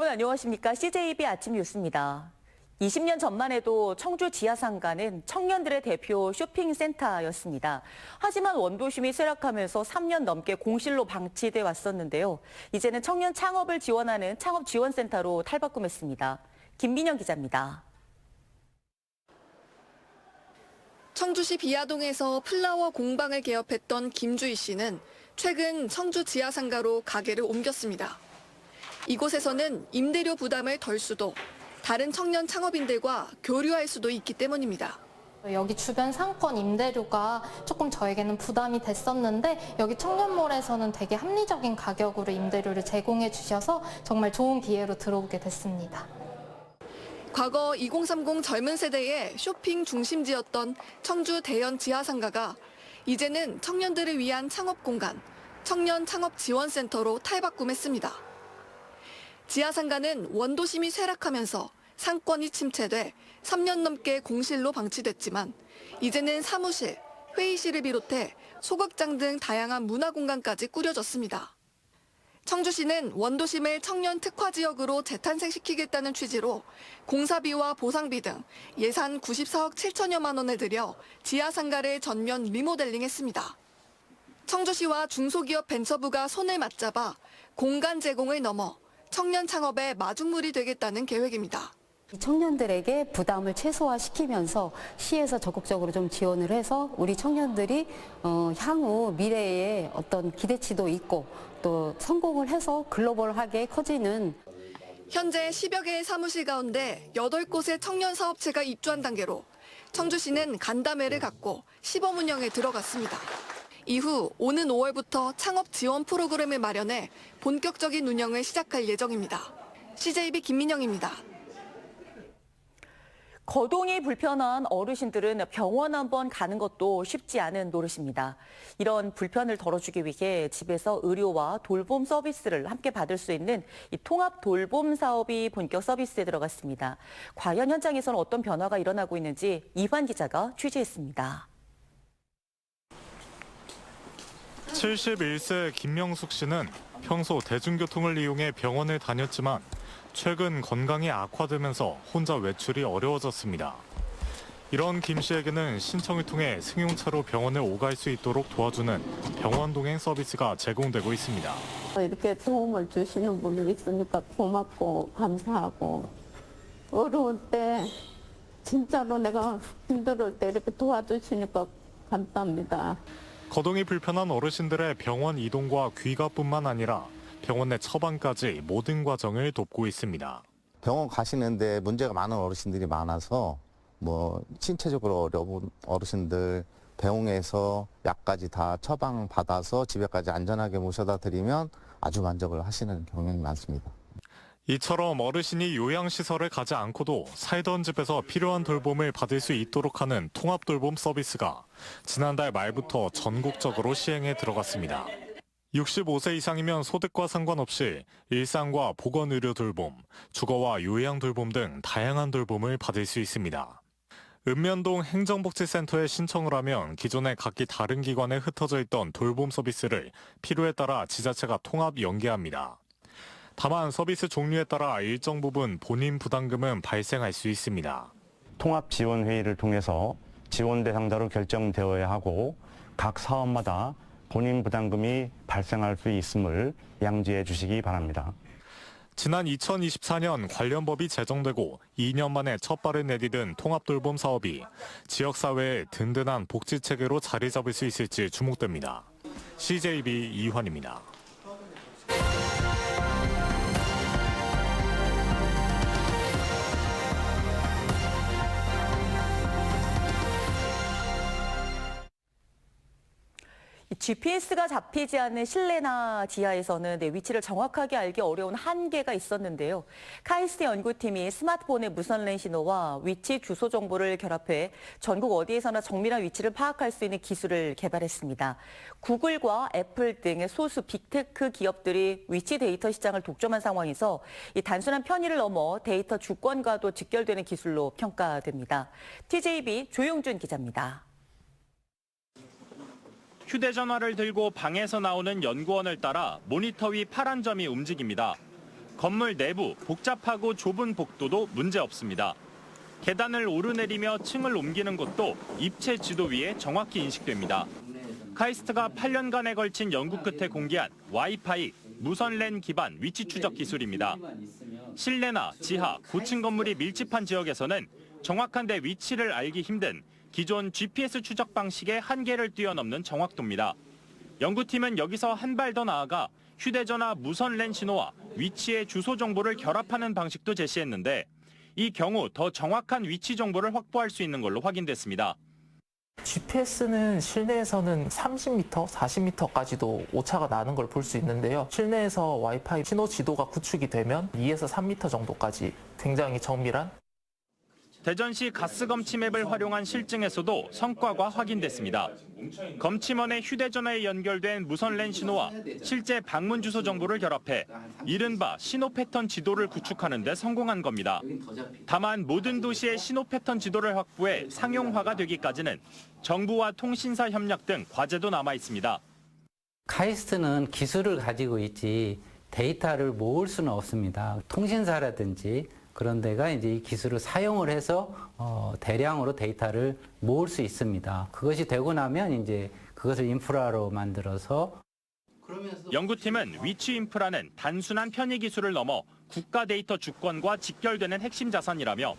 여러분 안녕하십니까? CJB 아침 뉴스입니다. 20년 전만 해도 청주 지하상가는 청년들의 대표 쇼핑센터였습니다. 하지만 원도심이 쇠락하면서 3년 넘게 공실로 방치돼 왔었는데요. 이제는 청년 창업을 지원하는 창업지원센터로 탈바꿈했습니다. 김민영 기자입니다. 청주시 비아동에서 플라워 공방을 개업했던 김주희 씨는 최근 청주 지하상가로 가게를 옮겼습니다. 이곳에서는 임대료 부담을 덜 수도 다른 청년 창업인들과 교류할 수도 있기 때문입니다. 여기 주변 상권 임대료가 조금 저에게는 부담이 됐었는데 여기 청년몰에서는 되게 합리적인 가격으로 임대료를 제공해 주셔서 정말 좋은 기회로 들어오게 됐습니다. 과거 2030 젊은 세대의 쇼핑 중심지였던 청주 대연 지하상가가 이제는 청년들을 위한 창업 공간, 청년 창업 지원센터로 탈바꿈했습니다. 지하상가는 원도심이 쇠락하면서 상권이 침체돼 3년 넘게 공실로 방치됐지만 이제는 사무실, 회의실을 비롯해 소극장 등 다양한 문화공간까지 꾸려졌습니다. 청주시는 원도심을 청년 특화 지역으로 재탄생시키겠다는 취지로 공사비와 보상비 등 예산 94억 7천여만 원을 들여 지하상가를 전면 리모델링했습니다. 청주시와 중소기업 벤처부가 손을 맞잡아 공간 제공을 넘어 청년 창업의 마중물이 되겠다는 계획입니다. 청년들에게 부담을 최소화시키면서 시에서 적극적으로 좀 지원을 해서 우리 청년들이 향후 미래에 어떤 기대치도 있고 또 성공을 해서 글로벌하게 커지는. 현재 10여 개의 사무실 가운데 8곳의 청년 사업체가 입주한 단계로 청주시는 간담회를 갖고 시범 운영에 들어갔습니다. 이후 오는 5월부터 창업 지원 프로그램을 마련해 본격적인 운영을 시작할 예정입니다. CJB 김민영입니다. 거동이 불편한 어르신들은 병원 한번 가는 것도 쉽지 않은 노릇입니다. 이런 불편을 덜어주기 위해 집에서 의료와 돌봄 서비스를 함께 받을 수 있는 이 통합 돌봄 사업이 본격 서비스에 들어갔습니다. 과연 현장에서는 어떤 변화가 일어나고 있는지 이환 기자가 취재했습니다. 71세 김명숙 씨는 평소 대중교통을 이용해 병원을 다녔지만 최근 건강이 악화되면서 혼자 외출이 어려워졌습니다. 이런 김 씨에게는 신청을 통해 승용차로 병원에 오갈 수 있도록 도와주는 병원 동행 서비스가 제공되고 있습니다. 이렇게 도움을 주시는 분이 있으니까 고맙고 감사하고 어려울 때 진짜로 내가 힘들 때 이렇게 도와주시니까 감사합니다. 거동이 불편한 어르신들의 병원 이동과 귀가뿐만 아니라 병원 내 처방까지 모든 과정을 돕고 있습니다. 병원 가시는데 문제가 많은 어르신들이 많아서 신체적으로 어려운 어르신들 병원에서 약까지 다 처방 받아서 집에까지 안전하게 모셔다 드리면 아주 만족을 하시는 경향이 많습니다. 이처럼 어르신이 요양시설에 가지 않고도 살던 집에서 필요한 돌봄을 받을 수 있도록 하는 통합돌봄 서비스가 지난달 말부터 전국적으로 시행에 들어갔습니다. 65세 이상이면 소득과 상관없이 일상과 보건의료 돌봄, 주거와 요양 돌봄 등 다양한 돌봄을 받을 수 있습니다. 읍면동 행정복지센터에 신청을 하면 기존에 각기 다른 기관에 흩어져 있던 돌봄 서비스를 필요에 따라 지자체가 통합 연계합니다. 다만 서비스 종류에 따라 일정 부분 본인 부담금은 발생할 수 있습니다. 통합지원회의를 통해서 지원 대상자로 결정되어야 하고 각 사업마다 본인 부담금이 발생할 수 있음을 양지해 주시기 바랍니다. 지난 2024년 관련 법이 제정되고 2년 만에 첫 발을 내디딘 통합돌봄 사업이 지역사회의 든든한 복지체계로 자리 잡을 수 있을지 주목됩니다. CJB 이환입니다. GPS가 잡히지 않는 실내나 지하에서는 내 위치를 정확하게 알기 어려운 한계가 있었는데요. 카이스트 연구팀이 스마트폰의 무선랜 신호와 위치 주소 정보를 결합해 전국 어디에서나 정밀한 위치를 파악할 수 있는 기술을 개발했습니다. 구글과 애플 등의 소수 빅테크 기업들이 위치 데이터 시장을 독점한 상황에서 이 단순한 편의를 넘어 데이터 주권과도 직결되는 기술로 평가됩니다. TJB 조용준 기자입니다. 휴대전화를 들고 방에서 나오는 연구원을 따라 모니터 위 파란 점이 움직입니다. 건물 내부 복잡하고 좁은 복도도 문제 없습니다. 계단을 오르내리며 층을 옮기는 것도 입체 지도 위에 정확히 인식됩니다. 카이스트가 8년간에 걸친 연구 끝에 공개한 와이파이 무선 랜 기반 위치 추적 기술입니다. 실내나 지하, 고층 건물이 밀집한 지역에서는 정확한데 위치를 알기 힘든 기존 GPS 추적 방식의 한계를 뛰어넘는 정확도입니다. 연구팀은 여기서 한 발 더 나아가 휴대전화 무선 랜 신호와 위치의 주소 정보를 결합하는 방식도 제시했는데 이 경우 더 정확한 위치 정보를 확보할 수 있는 걸로 확인됐습니다. GPS는 실내에서는 30m, 40m까지도 오차가 나는 걸 볼 수 있는데요. 실내에서 와이파이 신호 지도가 구축이 되면 2에서 3m 정도까지 굉장히 정밀한. 대전시 가스검침 앱을 활용한 실증에서도 성과가 확인됐습니다. 검침원의 휴대전화에 연결된 무선 랜 신호와 실제 방문 주소 정보를 결합해 이른바 신호 패턴 지도를 구축하는 데 성공한 겁니다. 다만 모든 도시의 신호 패턴 지도를 확보해 상용화가 되기까지는 정부와 통신사 협력 등 과제도 남아 있습니다. 카이스트는 기술을 가지고 있지 데이터를 모을 수는 없습니다. 통신사라든지 그런 데가 이제 이 기술을 사용을 해서 대량으로 데이터를 모을 수 있습니다. 그것이 되고 나면 이제 그것을 인프라로 만들어서 연구팀은 위치 인프라는 단순한 편의 기술을 넘어 국가 데이터 주권과 직결되는 핵심 자산이라며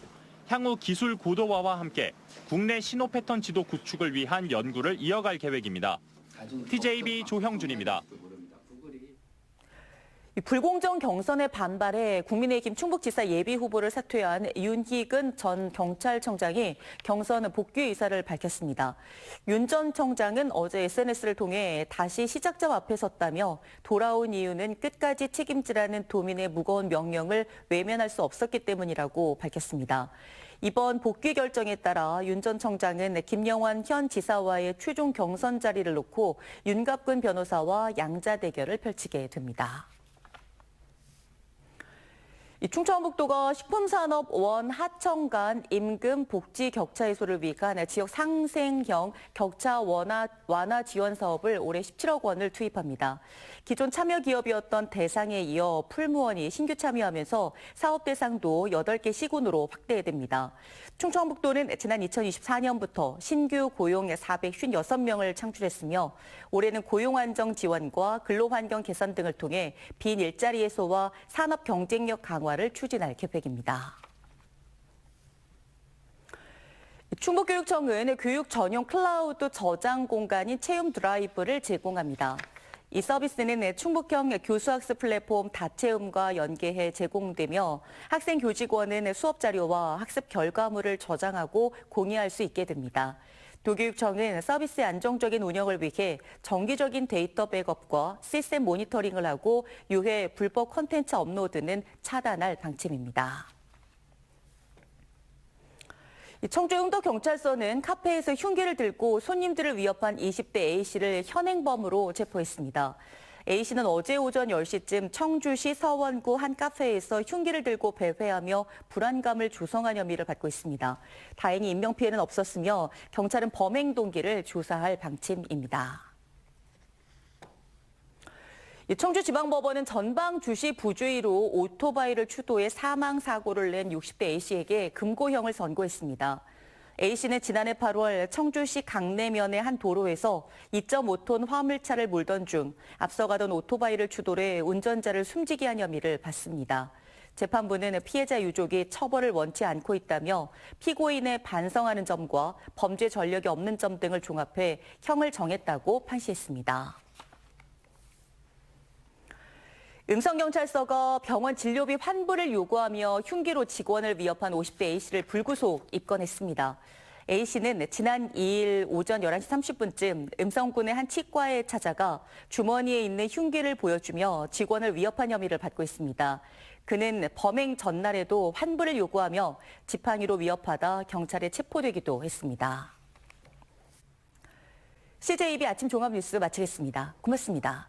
향후 기술 고도화와 함께 국내 신호 패턴 지도 구축을 위한 연구를 이어갈 계획입니다. TJB 조형준입니다. 불공정 경선에 반발해 국민의힘 충북지사 예비후보를 사퇴한 윤희근 전 경찰청장이 경선 복귀 의사를 밝혔습니다. 윤 전 청장은 어제 SNS를 통해 다시 시작점 앞에 섰다며 돌아온 이유는 끝까지 책임지라는 도민의 무거운 명령을 외면할 수 없었기 때문이라고 밝혔습니다. 이번 복귀 결정에 따라 윤 전 청장은 김영환 현 지사와의 최종 경선 자리를 놓고 윤갑근 변호사와 양자 대결을 펼치게 됩니다. 충청북도가 식품산업 원 하청 간 임금 복지 격차 해소를 위한 지역 상생형 격차 완화 지원 사업을 올해 17억 원을 투입합니다. 기존 참여 기업이었던 대상에 이어 풀무원이 신규 참여하면서 사업 대상도 8개 시군으로 확대됩니다. 충청북도는 지난 2024년부터 신규 고용 456명을 창출했으며 올해는 고용 안정 지원과 근로환경 개선 등을 통해 빈 일자리 해소와 산업 경쟁력 강화를 추진할 계획입니다. 충북교육청은 교육 전용 클라우드 저장 공간인 체험 드라이브를 제공합니다. 이 서비스는 충북형 교수학습 플랫폼 다채움과 연계해 제공되며 학생 교직원은 수업 자료와 학습 결과물을 저장하고 공유할 수 있게 됩니다. 도교육청은 서비스의 안정적인 운영을 위해 정기적인 데이터 백업과 시스템 모니터링을 하고 유해 불법 콘텐츠 업로드는 차단할 방침입니다. 청주 흥덕경찰서는 카페에서 흉기를 들고 손님들을 위협한 20대 A씨를 현행범으로 체포했습니다. A씨는 어제 오전 10시쯤 청주시 서원구 한 카페에서 흉기를 들고 배회하며 불안감을 조성한 혐의를 받고 있습니다. 다행히 인명피해는 없었으며 경찰은 범행 동기를 조사할 방침입니다. 청주지방법원은 전방주시 부주의로 오토바이를 추도해 사망사고를 낸 60대 A씨에게 금고형을 선고했습니다. A씨는 지난해 8월 청주시 강내면의 한 도로에서 2.5톤 화물차를 몰던 중 앞서가던 오토바이를 추돌해 운전자를 숨지게 한 혐의를 받습니다. 재판부는 피해자 유족이 처벌을 원치 않고 있다며 피고인의 반성하는 점과 범죄 전력이 없는 점 등을 종합해 형을 정했다고 판시했습니다. 음성경찰서가 병원 진료비 환불을 요구하며 흉기로 직원을 위협한 50대 A씨를 불구속 입건했습니다. A씨는 지난 2일 오전 11시 30분쯤 음성군의 한 치과에 찾아가 주머니에 있는 흉기를 보여주며 직원을 위협한 혐의를 받고 있습니다. 그는 범행 전날에도 환불을 요구하며 지팡이로 위협하다 경찰에 체포되기도 했습니다. CJB 아침 종합뉴스 마치겠습니다. 고맙습니다.